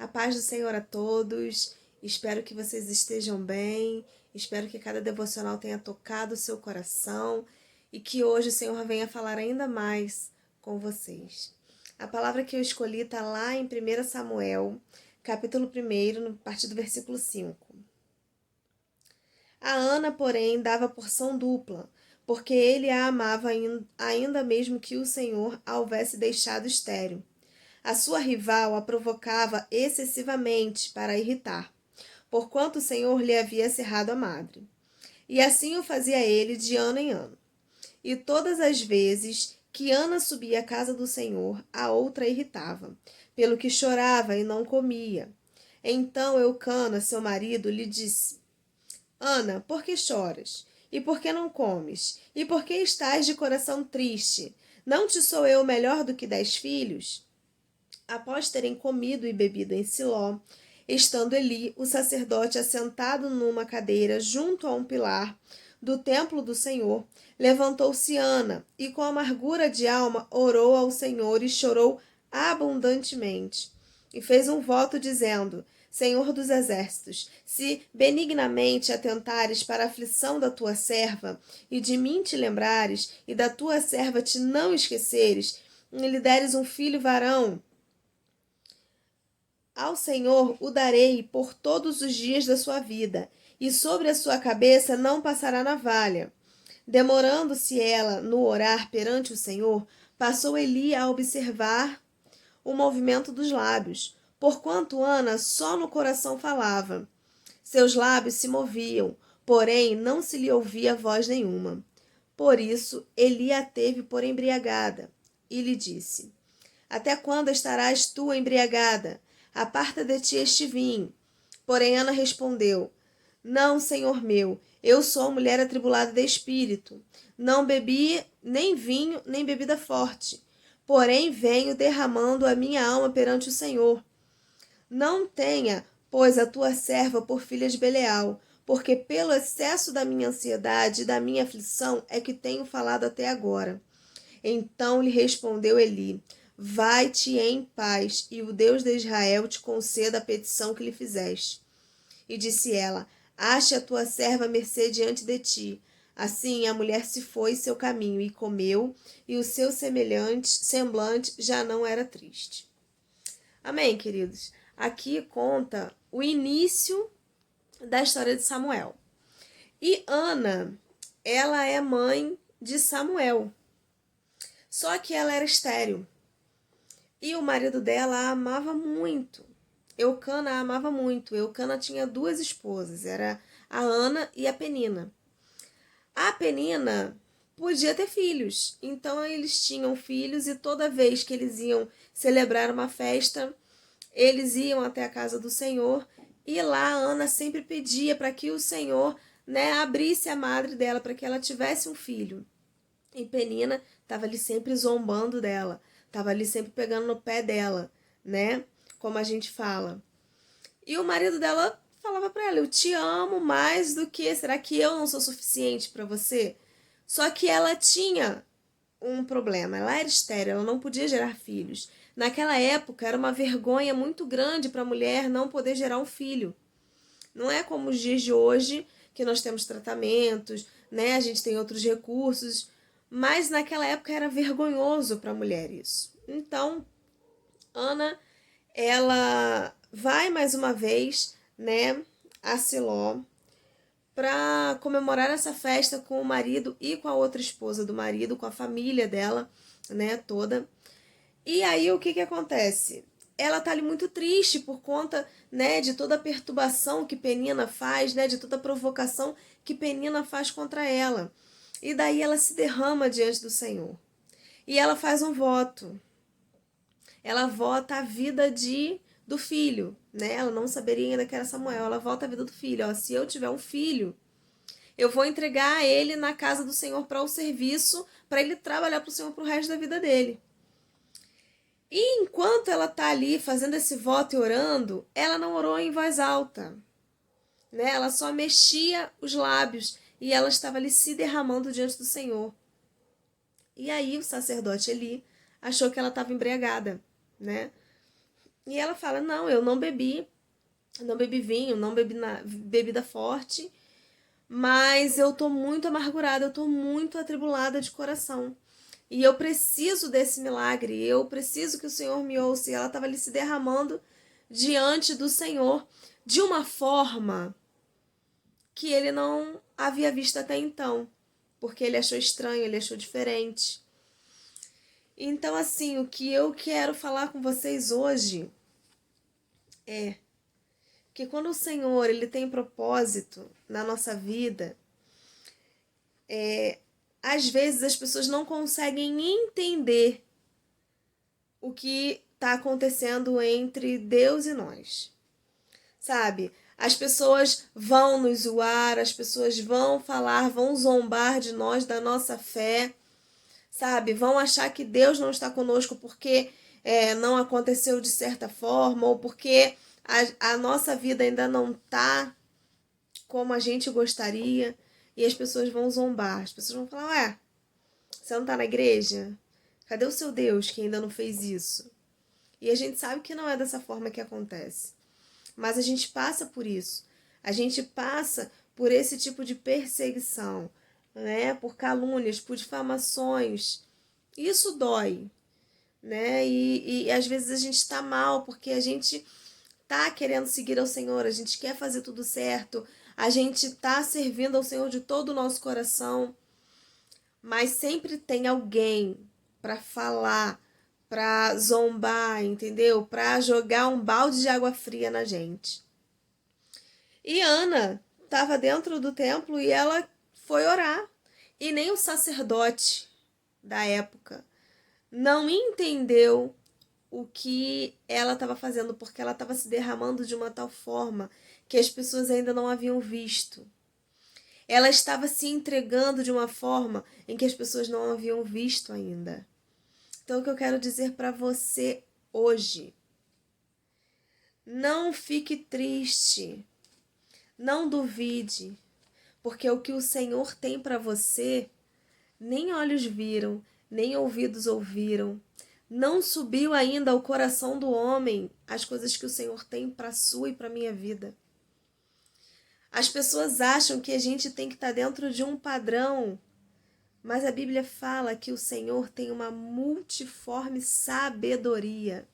A paz do Senhor a todos. Espero que vocês estejam bem. Espero que cada devocional tenha tocado o seu coração e que hoje o Senhor venha falar ainda mais com vocês. A palavra que eu escolhi está lá em 1 Samuel, capítulo 1, a partir do versículo 5. A Ana, porém, dava porção dupla, porque ele a amava ainda mesmo que o Senhor a houvesse deixado estéril. A sua rival a provocava excessivamente para irritar, porquanto o Senhor lhe havia cerrado a madre. E assim o fazia ele de ano em ano. E todas as vezes que Ana subia à casa do Senhor, a outra irritava, pelo que chorava e não comia. Então Eucana, seu marido, lhe disse: Ana, por que choras? E por que não comes? E por que estás de coração triste? Não te sou eu melhor do que 10 filhos? Após terem comido e bebido em Siló, estando Eli, o sacerdote, assentado numa cadeira junto a um pilar do templo do Senhor, levantou-se Ana e, com amargura de alma, orou ao Senhor e chorou abundantemente. E fez um voto dizendo: Senhor dos exércitos, se benignamente atentares para a aflição da tua serva, e de mim te lembrares, e da tua serva te não esqueceres, e lhe deres um filho varão, ao Senhor o darei por todos os dias da sua vida, e sobre a sua cabeça não passará navalha. Demorando-se ela no orar perante o Senhor, passou Eli a observar o movimento dos lábios, porquanto Ana só no coração falava. Seus lábios se moviam, porém não se lhe ouvia voz nenhuma. Por isso Eli a teve por embriagada, e lhe disse: Até quando estarás tu embriagada? Aparta de ti este vinho. Porém Ana respondeu: Não, senhor meu, eu sou mulher atribulada de espírito. Não bebi nem vinho, nem bebida forte. Porém venho derramando a minha alma perante o Senhor. Não tenha, pois, a tua serva por filha de Belial, porque pelo excesso da minha ansiedade e da minha aflição é que tenho falado até agora. Então lhe respondeu Eli: Vai-te em paz, e o Deus de Israel te conceda a petição que lhe fizeste. E disse ela: Ache a tua serva mercê diante de ti. Assim a mulher se foi seu caminho e comeu, e o seu semblante já não era triste. Amém, queridos? Aqui conta o início da história de Samuel. E Ana, ela é mãe de Samuel. Só que ela era estéril. E o marido dela a amava muito. Eucana a amava muito. Eucana tinha 2 esposas, era a Ana e a Penina. A Penina podia ter filhos, então eles tinham filhos e toda vez que eles iam celebrar uma festa, eles iam até a casa do Senhor e lá a Ana sempre pedia para que o Senhor, abrisse a madre dela para que ela tivesse um filho. E Penina estava ali sempre zombando dela, estava ali sempre pegando no pé dela, como a gente fala. E o marido dela falava para ela: Eu te amo mais do que. Será que eu não sou suficiente para você? Só que ela tinha um problema. Ela era estéril, ela não podia gerar filhos. Naquela época era uma vergonha muito grande para a mulher não poder gerar um filho. Não é como os dias de hoje, que nós temos tratamentos, a gente tem outros recursos, mas naquela época era vergonhoso para a mulher isso. Então, Ana, ela vai mais uma vez, a Siló, para comemorar essa festa com o marido e com a outra esposa do marido, com a família dela, toda. E aí o que acontece? Ela tá ali muito triste por conta, de toda a perturbação que Penina faz, de toda a provocação que Penina faz contra ela. E daí ela se derrama diante do Senhor. E ela faz um voto. Ela vota a vida do filho, Ela não saberia ainda que era Samuel. Ela vota a vida do filho. Ó, se eu tiver um filho, eu vou entregar ele na casa do Senhor para o serviço, para ele trabalhar para o Senhor para o resto da vida dele. E enquanto ela está ali fazendo esse voto e orando, ela não orou em voz alta. Ela só mexia os lábios e ela estava ali se derramando diante do Senhor. E aí o sacerdote Eli achou que ela estava embriagada, E ela fala, não, eu não bebi vinho, não bebi bebida forte, mas eu tô muito amargurada, eu tô muito atribulada de coração. E eu preciso desse milagre, eu preciso que o Senhor me ouça. E ela estava ali se derramando diante do Senhor de uma forma que ele não havia visto até então, porque ele achou estranho, ele achou diferente. Então, assim, o que eu quero falar com vocês hoje é que quando o Senhor ele tem propósito na nossa vida, às vezes as pessoas não conseguem entender o que está acontecendo entre Deus e nós. Sabe? As pessoas vão nos zoar, as pessoas vão falar, vão zombar de nós, da nossa fé, sabe? Vão achar que Deus não está conosco porque não aconteceu de certa forma, ou porque a nossa vida ainda não está como a gente gostaria, e as pessoas vão zombar. As pessoas vão falar, ué, você não está na igreja? Cadê o seu Deus que ainda não fez isso? E a gente sabe que não é dessa forma que acontece. Mas a gente passa por isso. A gente passa por esse tipo de perseguição, né? Por calúnias, por difamações. Isso dói, né? E às vezes a gente está mal porque a gente tá querendo seguir ao Senhor, a gente quer fazer tudo certo, a gente tá servindo ao Senhor de todo o nosso coração, mas sempre tem alguém para falar, para zombar, entendeu? Para jogar um balde de água fria na gente. E Ana estava dentro do templo e ela foi orar. E nem o sacerdote da época não entendeu o que ela estava fazendo, porque ela estava se derramando de uma tal forma que as pessoas ainda não haviam visto. Ela estava se entregando de uma forma em que as pessoas não haviam visto ainda. Então, o que eu quero dizer para você hoje: não fique triste, não duvide, porque o que o Senhor tem para você, nem olhos viram, nem ouvidos ouviram. Não subiu ainda ao coração do homem as coisas que o Senhor tem para a sua e para a minha vida. As pessoas acham que a gente tem que estar dentro de um padrão, mas a Bíblia fala que o Senhor tem uma multiforme sabedoria.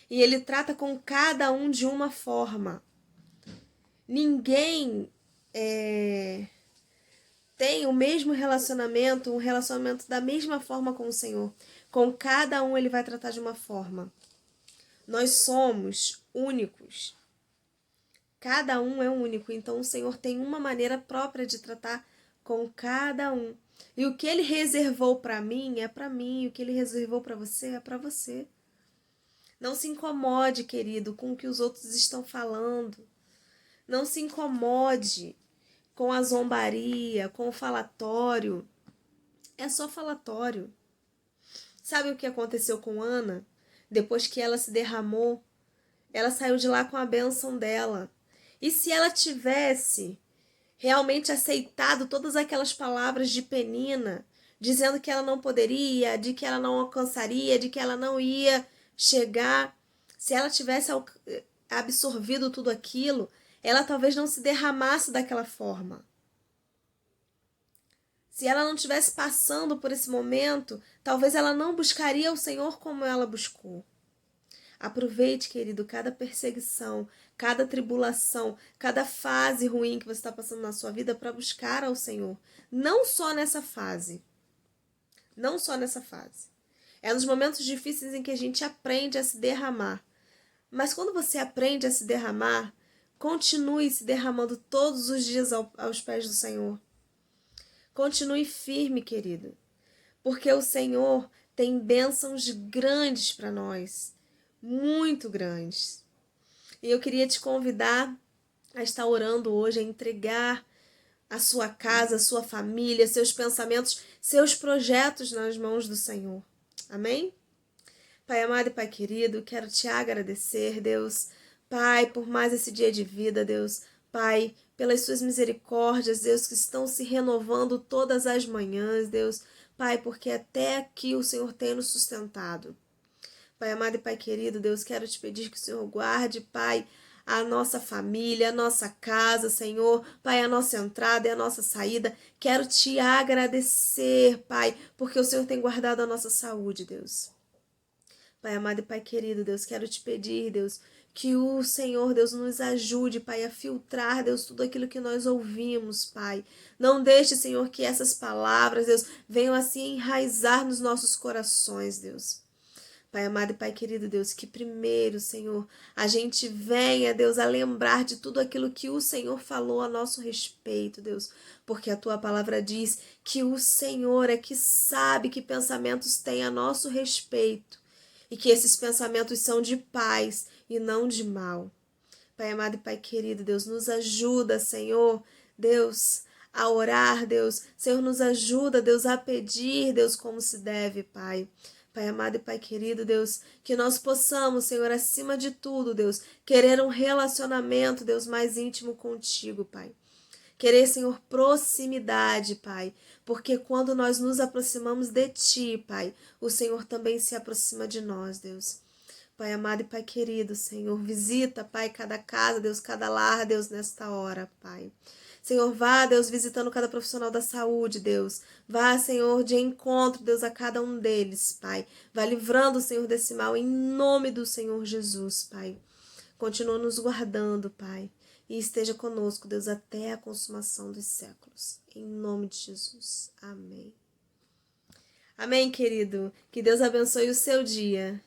E Ele trata com cada um de uma forma. Ninguém tem o mesmo relacionamento, um relacionamento da mesma forma com o Senhor. Com cada um Ele vai tratar de uma forma. Nós somos únicos. Cada um é único, então o Senhor tem uma maneira própria de tratar com cada um. E o que Ele reservou para mim é para mim, o que Ele reservou para você é para você. Não se incomode, querido, com o que os outros estão falando. Não se incomode com a zombaria, com o falatório. É só falatório. Sabe o que aconteceu com Ana? Depois que ela se derramou, ela saiu de lá com a bênção dela. E se ela tivesse realmente aceitado todas aquelas palavras de Penina, dizendo que ela não poderia, de que ela não alcançaria, de que ela não ia chegar, se ela tivesse absorvido tudo aquilo, ela talvez não se derramasse daquela forma. Se ela não estivesse passando por esse momento, talvez ela não buscaria o Senhor como ela buscou. Aproveite, querido, cada perseguição, cada tribulação, cada fase ruim que você está passando na sua vida para buscar ao Senhor. Não só nessa fase. Não só nessa fase. É nos momentos difíceis em que a gente aprende a se derramar. Mas quando você aprende a se derramar, continue se derramando todos os dias aos pés do Senhor. Continue firme, querido. Porque o Senhor tem bênçãos grandes para nós. Muito grandes. E eu queria te convidar a estar orando hoje, a entregar a sua casa, a sua família, seus pensamentos, seus projetos nas mãos do Senhor. Amém? Pai amado e Pai querido, quero te agradecer, Deus. Pai, por mais esse dia de vida, Deus. Pai, pelas suas misericórdias, Deus, que estão se renovando todas as manhãs, Deus. Pai, porque até aqui o Senhor tem nos sustentado. Pai amado e Pai querido, Deus, quero te pedir que o Senhor guarde, Pai, a nossa família, a nossa casa, Senhor, Pai, a nossa entrada e a nossa saída. Quero te agradecer, Pai, porque o Senhor tem guardado a nossa saúde, Deus. Pai amado e Pai querido, Deus, quero te pedir, Deus, que o Senhor, Deus, nos ajude, Pai, a filtrar, Deus, tudo aquilo que nós ouvimos, Pai. Não deixe, Senhor, que essas palavras, Deus, venham assim enraizar nos nossos corações, Deus. Pai amado e Pai querido, Deus, que primeiro, Senhor, a gente venha, Deus, a lembrar de tudo aquilo que o Senhor falou a nosso respeito, Deus, porque a Tua palavra diz que o Senhor é que sabe que pensamentos tem a nosso respeito e que esses pensamentos são de paz e não de mal. Pai amado e Pai querido, Deus, nos ajuda, Senhor, Deus, a orar, Deus. Senhor, nos ajuda, Deus, a pedir, Deus, como se deve, Pai. Pai amado e Pai querido, Deus, que nós possamos, Senhor, acima de tudo, Deus, querer um relacionamento, Deus, mais íntimo contigo, Pai. Querer, Senhor, proximidade, Pai, porque quando nós nos aproximamos de Ti, Pai, o Senhor também se aproxima de nós, Deus. Pai amado e Pai querido, Senhor, visita, Pai, cada casa, Deus, cada lar, Deus, nesta hora, Pai. Senhor, vá, Deus, visitando cada profissional da saúde, Deus. Vá, Senhor, de encontro, Deus, a cada um deles, Pai. Vá livrando, Senhor, desse mal, em nome do Senhor Jesus, Pai. Continua nos guardando, Pai. E esteja conosco, Deus, até a consumação dos séculos. Em nome de Jesus. Amém. Amém, querido. Que Deus abençoe o seu dia.